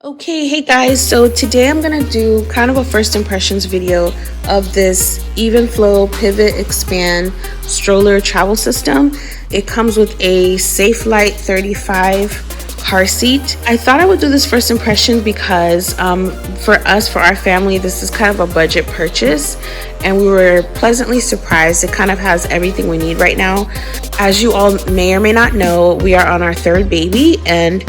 Okay, hey guys, so today I'm gonna do kind of a first impressions video of this Evenflo Pivot Xpand stroller travel system. It comes with a Safelite 35 car seat. I thought I would do this first impression because for our family, this is kind of a budget purchase, and we were pleasantly surprised. It kind of has everything we need right now. As you all may or may not know, we are on our third baby, and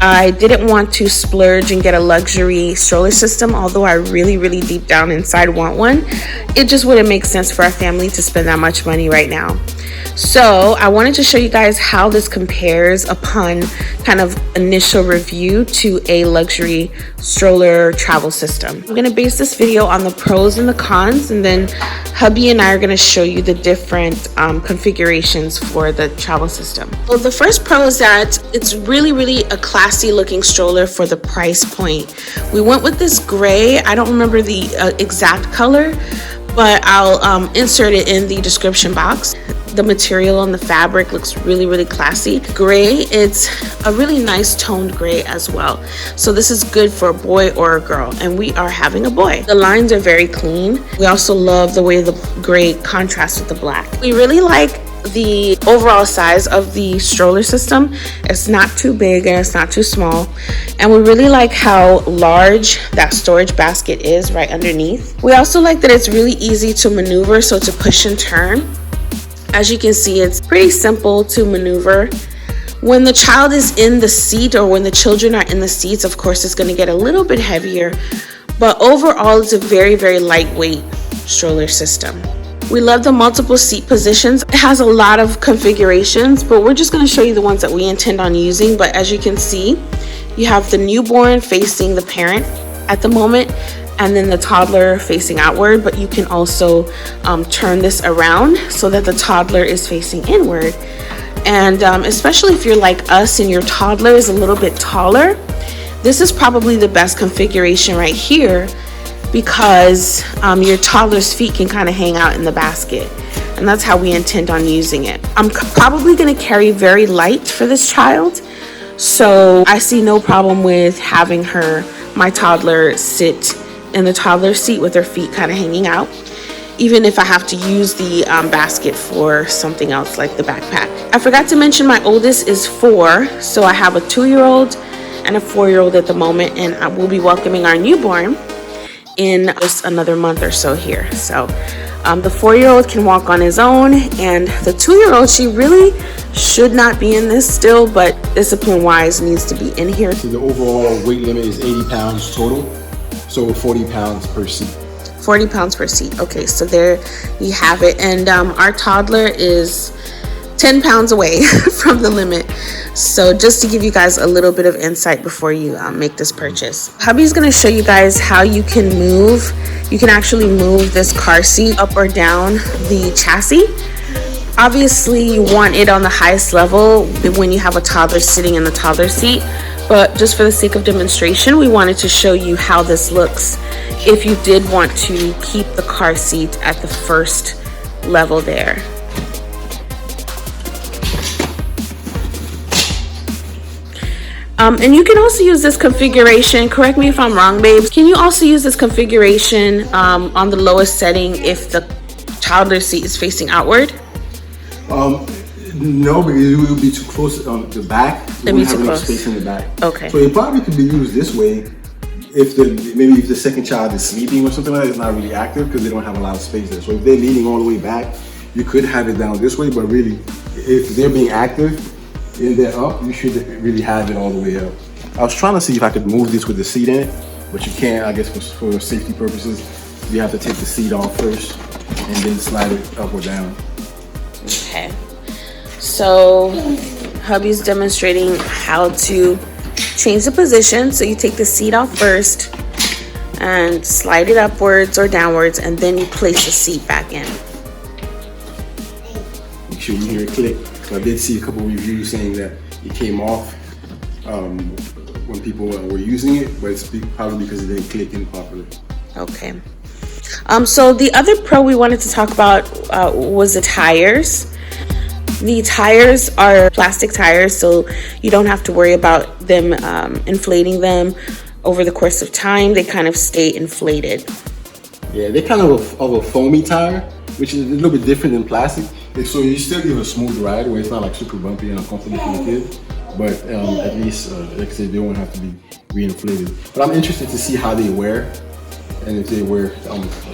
I didn't want to splurge and get a luxury stroller system, although I really deep down inside want one. It just wouldn't make sense for our family to spend that much money right now. So I wanted to show you guys how this compares upon kind of initial review to a luxury stroller travel system. I'm going to base this video on the pros and the cons, and then hubby and I are going to show you the different configurations for the travel system. Well, the first pro is that it's really a classy looking stroller for the price point. We went with this gray. I don't remember the exact color, but I'll insert it in the description box. The material on the fabric looks really classy. Gray, it's a really nice toned gray as well. So this is good for a boy or a girl, and we are having a boy. The lines are very clean. We also love the way the gray contrasts with the black. We really like the overall size of the stroller system. It's not too big and it's not too small, and we really like how large that storage basket is right underneath. We also like that it's really easy to maneuver, so to push and turn. As you can see, it's pretty simple to maneuver. When the child is in the seat, or when the children are in the seats, of course it's going to get a little bit heavier, but overall it's a very lightweight stroller system. We love the multiple seat positions. It has a lot of configurations, but we're just going to show you the ones that we intend on using. But as you can see, you have the newborn facing the parent at the moment, and then the toddler facing outward, but you can also turn this around so that the toddler is facing inward. And especially if you're like us and your toddler is a little bit taller, this is probably the best configuration right here, because your toddler's feet can kind of hang out in the basket, and that's how we intend on using it. I'm probably going to carry very light for this child, so I see no problem with having my toddler sit in the toddler seat with her feet kind of hanging out, even if I have to use the basket for something else like the backpack. I forgot to mention my oldest is 4, so I have a 2-year-old and a 4-year-old at the moment, and I will be welcoming our newborn in just another month or so here. So the 4-year-old can walk on his own, and the 2-year-old, she really should not be in this still, but discipline wise needs to be in here. So the overall weight limit is 80 pounds total, so 40 pounds per seat. 40 pounds per seat. Okay, so there you have it. And our toddler is 10 pounds away from the limit. So just to give you guys a little bit of insight before you make this purchase. Hubby's going to show you guys how you can actually move this car seat up or down the chassis. Obviously you want it on the highest level when you have a toddler sitting in the toddler seat, but just for the sake of demonstration, we wanted to show you how this looks if you did want to keep the car seat at the first level there. And you can also use this configuration, correct me if I'm wrong, babes, can you also use this configuration on the lowest setting if the toddler seat is facing outward? No, because it would be too close on the back. It'd be too close. Space in the back. Okay. So it probably could be used this way if the second child is sleeping or something like that. It's not really active because they don't have a lot of space there. So if they're leaning all the way back, you could have it down this way. But really, if they're being active and they're up, you should really have it all the way up. I was trying to see if I could move this with the seat in it, but you can't. I guess for safety purposes, you have to take the seat off first and then slide it up or down. Okay. So hubby's demonstrating how to change the position. So you take the seat off first and slide it upwards or downwards, and then you place the seat back in. Make sure you hear it click. So I did see a couple of reviews saying that it came off when people were using it, but it's probably because it didn't click in properly. Okay. So the other pro we wanted to talk about was the tires. The tires are plastic tires, so you don't have to worry about them inflating them over the course of time. They kind of stay inflated. Yeah, they're kind of a foamy tire, which is a little bit different than plastic. So you still give a smooth ride where it's not like super bumpy and uncomfortable for the kids. But at least, like I said, they won't have to be re-inflated. But I'm interested to see how they wear and if they wear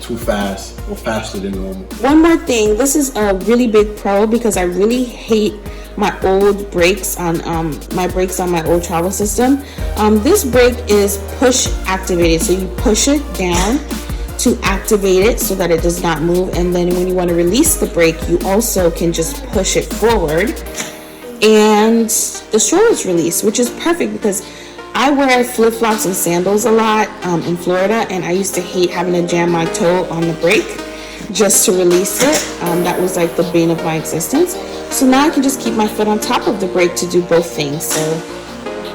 too fast or faster than normal. One more thing, this is a really big pro because I really hate my old brakes on my old travel system. This brake is push activated, so you push it down to activate it so that it does not move, and then when you want to release the brake, you also can just push it forward and the stroller is released, which is perfect because I wear flip-flops and sandals a lot in Florida, and I used to hate having to jam my toe on the brake just to release it. That was like the bane of my existence. So now I can just keep my foot on top of the brake to do both things. So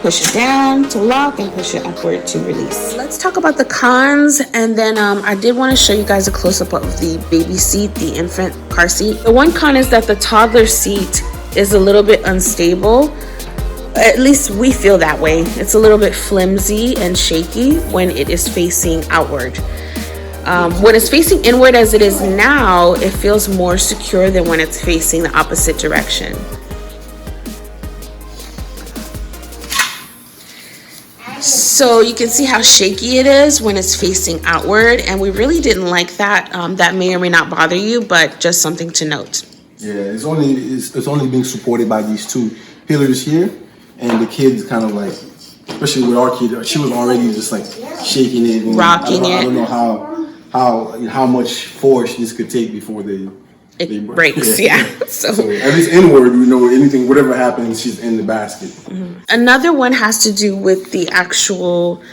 push it down to lock and push it upward to release. Let's talk about the cons, and then I did want to show you guys a close-up of the baby seat, the infant car seat. The one con is that the toddler seat is a little bit unstable. At least we feel that way. It's a little bit flimsy and shaky when it is facing outward. When it's facing inward as it is now, it feels more secure than when it's facing the opposite direction. So you can see how shaky it is when it's facing outward, and we really didn't like that. That may or may not bother you, but just something to note. Yeah, it's only being supported by these two pillars here, and the kids kind of like, especially with our kid, she was already just like shaking it, and rocking it. I don't know how much force this could take before they breaks. Yeah. So at least inward, anything, whatever happens, she's in the basket. Mm-hmm. Another one has to do with the actual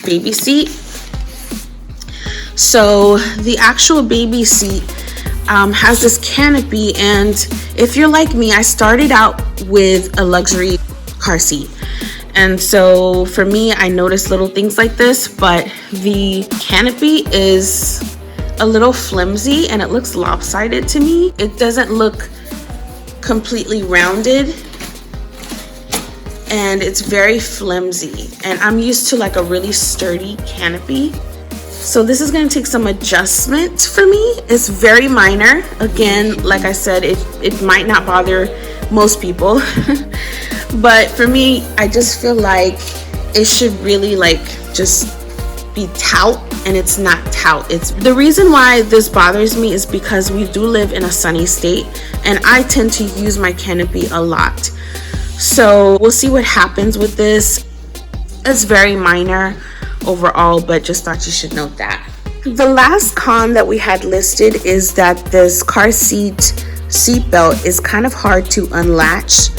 baby seat. So the actual baby seat has this canopy, and if you're like me, I started out with a luxury car seat. And so for me, I noticed little things like this, but the canopy is a little flimsy and it looks lopsided to me. It doesn't look completely rounded, and it's very flimsy, and I'm used to like a really sturdy canopy. So this is going to take some adjustment for me. It's very minor. Again, like I said, it might not bother most people but for me, I just feel like it should really like just be tout, and it's not tout. It's the reason why this bothers me is because we do live in a sunny state, and I tend to use my canopy a lot. So we'll see what happens with this. It's very minor overall, but just thought you should note that. The last con that we had listed is that this car seat belt is kind of hard to unlatch.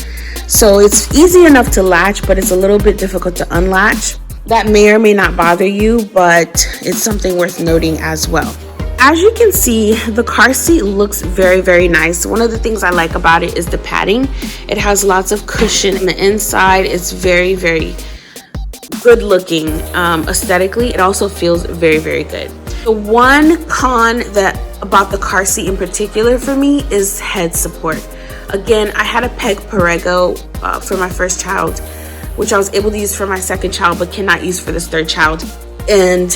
So it's easy enough to latch, but it's a little bit difficult to unlatch. That may or may not bother you, but it's something worth noting as well. As you can see, the car seat looks very, very nice. One of the things I like about it is the padding. It has lots of cushion in the inside. It's very, very good looking aesthetically. It also feels very, very good. The one con about the car seat in particular for me is head support. Again, I had a peg Perego for my first child, which I was able to use for my second child, but cannot use for this third child. And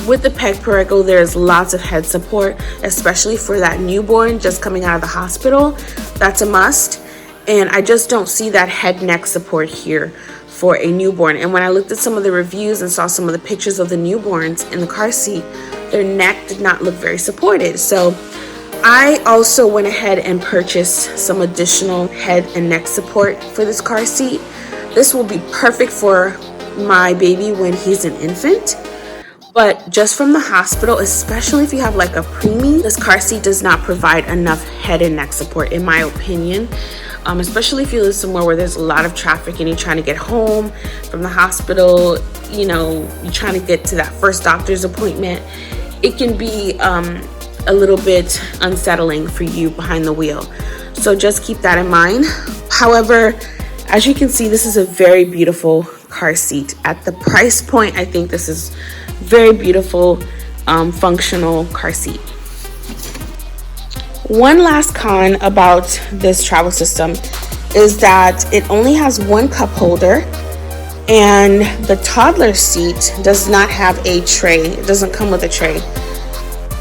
with the peg Perego, there's lots of head support, especially for that newborn just coming out of the hospital. That's a must. And I just don't see that head neck support here for a newborn. And when I looked at some of the reviews and saw some of the pictures of the newborns in the car seat, their neck did not look very supported. So I also went ahead and purchased some additional head and neck support for this car seat. This will be perfect for my baby when he's an infant. But just from the hospital, especially if you have like a preemie, this car seat does not provide enough head and neck support, in my opinion. Especially if you live somewhere where there's a lot of traffic and you're trying to get home from the hospital, you're trying to get to that first doctor's appointment. It can be a little bit unsettling for you behind the wheel. So just keep that in mind. However, as you can see, this is a very beautiful car seat. At the price point, I think this is very beautiful, functional car seat. One last con about this travel system is that it only has one cup holder, and the toddler seat does not have a tray. It doesn't come with a tray.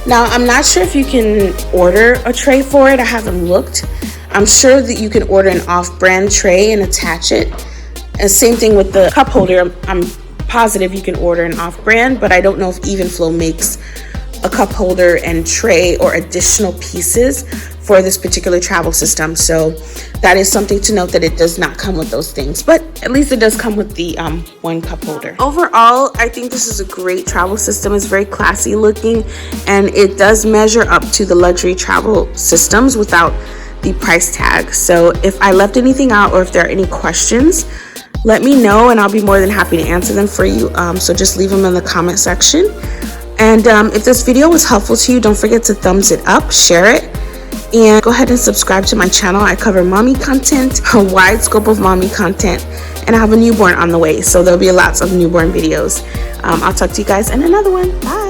Now, I'm not sure if you can order a tray for it. I haven't looked. I'm sure that you can order an off-brand tray and attach it. And same thing with the cup holder. I'm positive you can order an off-brand, but I don't know if Evenflo makes a cup holder and tray or additional pieces for this particular travel system. So that is something to note, that it does not come with those things, but at least it does come with the one cup holder. Overall, I think this is a great travel system. It's very classy looking, and it does measure up to the luxury travel systems without the price tag. So if I left anything out, or if there are any questions, let me know and I'll be more than happy to answer them for you. So just leave them in the comment section. And if this video was helpful to you, don't forget to thumbs it up, share it, and go ahead and subscribe to my channel. I cover mommy content, a wide scope of mommy content, and I have a newborn on the way, so there'll be lots of newborn videos. I'll talk to you guys in another one. Bye.